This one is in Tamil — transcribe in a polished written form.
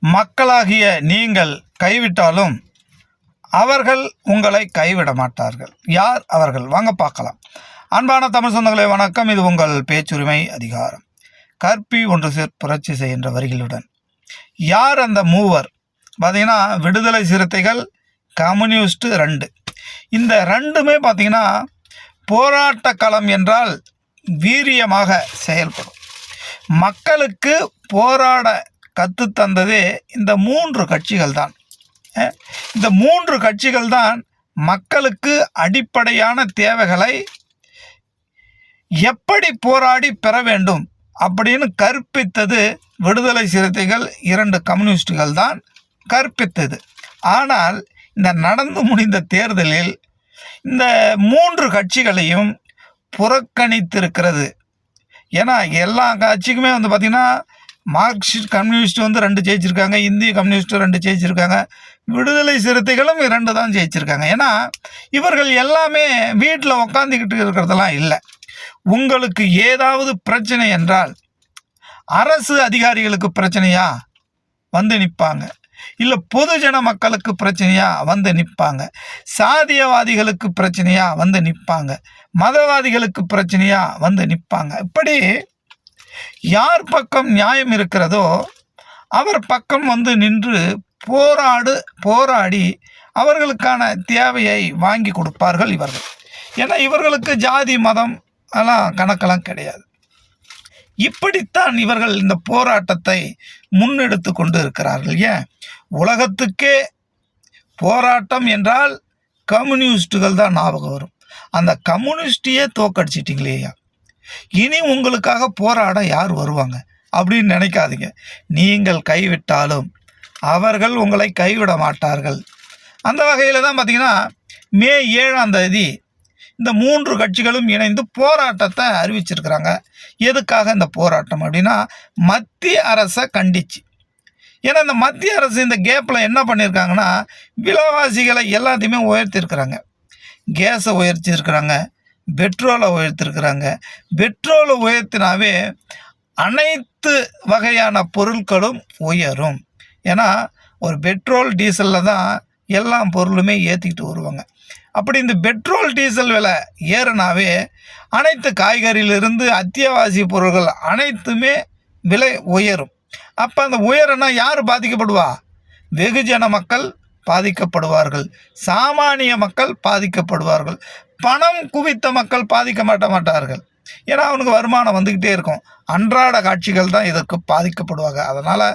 மக்களாகிய நீங்கள் கைவிட்டாலும் அவர்கள் உங்களை கைவிட மாட்டார்கள். யார் அவர்கள்? வாங்க பார்க்கலாம். அன்பான தமிழ் சொந்தங்களே வணக்கம். இது உங்கள் பேச்சுரிமை அதிகாரம். கற்பி ஒன்று சேர் புரட்சி செய்கின்ற வரிகளுடன் யார் அந்த மூவர்? பார்த்திங்கன்னா விடுதலை சிறுத்தைகள், கம்யூனிஸ்ட் 2. இந்த ரெண்டுமே பார்த்திங்கன்னா போராட்ட களம் என்றால் வீரியமாக செயல்படும். மக்களுக்கு போராட கற்றுத்தந்ததே இந்த 3 கட்சிகள் தான். இந்த 3 கட்சிகள் தான் மக்களுக்கு அடிப்படையான தேவைகளை எப்படி போராடி பெற வேண்டும் அப்படின்னு கற்பித்தது விடுதலை சிறுத்தைகள், 2 கம்யூனிஸ்டுகள் தான் கற்பித்தது. ஆனால் இந்த நடந்து முடிந்த தேர்தலில் இந்த 3 கட்சிகளையும் புறக்கணித்திருக்கிறது. ஏன்னா எல்லா கட்சிக்குமே பார்த்திங்கன்னா மார்க்சிஸ்ட் கம்யூனிஸ்ட் 2 ஜெயிச்சிருக்காங்க, இந்திய கம்யூனிஸ்ட் 2 ஜெயிச்சிருக்காங்க, விடுதலை சிறுத்தைகளும் 2 தான் ஜெயிச்சிருக்காங்க. ஏன்னா இவர்கள் எல்லாமே வீட்டில் உக்காந்துக்கிட்டு இருக்கிறதெல்லாம் இல்லை. உங்களுக்கு ஏதாவது பிரச்சனை என்றால் அரசு அதிகாரிகளுக்கு பிரச்சனையா வந்து நிற்பாங்க, இல்லை பொதுஜன மக்களுக்கு பிரச்சனையா வந்து நிற்பாங்க, சாதியவாதிகளுக்கு பிரச்சனையா வந்து நிற்பாங்க, மதவாதிகளுக்கு பிரச்சனையா வந்து நிற்பாங்க. இப்படி யார் பக்கம் நியாயம் இருக்கிறதோ அவர் பக்கம் வந்து நின்று போராடி அவர்களுக்கான தேவையை வாங்கி கொடுப்பார்கள் இவர்கள். ஏன்னா இவர்களுக்கு ஜாதி மதம் எல்லாம் கணக்கெல்லாம் கிடையாது. இப்படித்தான் இவர்கள் இந்த போராட்டத்தை முன்னெடுத்து கொண்டு இருக்கிறார்கள். ஏன் உலகத்துக்கே போராட்டம் என்றால் கம்யூனிஸ்டுகள் தான் ஞாபகம் வரும். அந்த கம்யூனிஸ்டையே தோக்கடிச்சிட்டிங்களேயா, இனி உங்களுக்காக போராட யார் வருவாங்க அப்படின்னு நினைக்காதீங்க. நீங்கள் கைவிட்டாலும் அவர்கள் உங்களை கைவிட மாட்டார்கள். அந்த வகையில் தான் பார்த்திங்கன்னா மே 7ஆம் தேதி இந்த 3 கட்சிகளும் இணைந்து போராட்டத்தை அறிவிச்சிருக்கிறாங்க. எதுக்காக இந்த போராட்டம் அப்படின்னா மத்திய அரசை கண்டிச்சு. ஏன்னா இந்த மத்திய அரசு இந்த கேப்பில் என்ன பண்ணியிருக்காங்கன்னா விலைவாசிகளை எல்லாத்தையுமே உயர்த்திருக்கிறாங்க. கேஸை உயர்த்திருக்கிறாங்க, பெட்ரோலை உயர்த்திருக்கிறாங்க. பெட்ரோலை உயர்த்தினாவே அனைத்து வகையான பொருட்களும் உயரும். ஏன்னா ஒரு பெட்ரோல் டீசலில் தான் எல்லா பொருளுமே ஏற்றிக்கிட்டு வருவாங்க. அப்படி இந்த பெட்ரோல் டீசல் விலை ஏறினாவே அனைத்து காய்கறியிலிருந்து அத்தியாவசிய பொருட்கள் அனைத்துமே விலை உயரும். அப்போ அந்த உயரனா யார் பாதிக்கப்படுவா? வெகுஜன மக்கள் பாதிக்கப்படுவார்கள், சாமானிய மக்கள் பாதிக்கப்படுவார்கள், பணம் குவித்த மக்கள் பாதிக்க மாட்டார்கள். ஏன்னா அவனுக்கு வருமானம் வந்துக்கிட்டே இருக்கும். அன்றாட காட்சிகள் தான் இதற்கு பாதிக்கப்படுவாங்க. அதனால்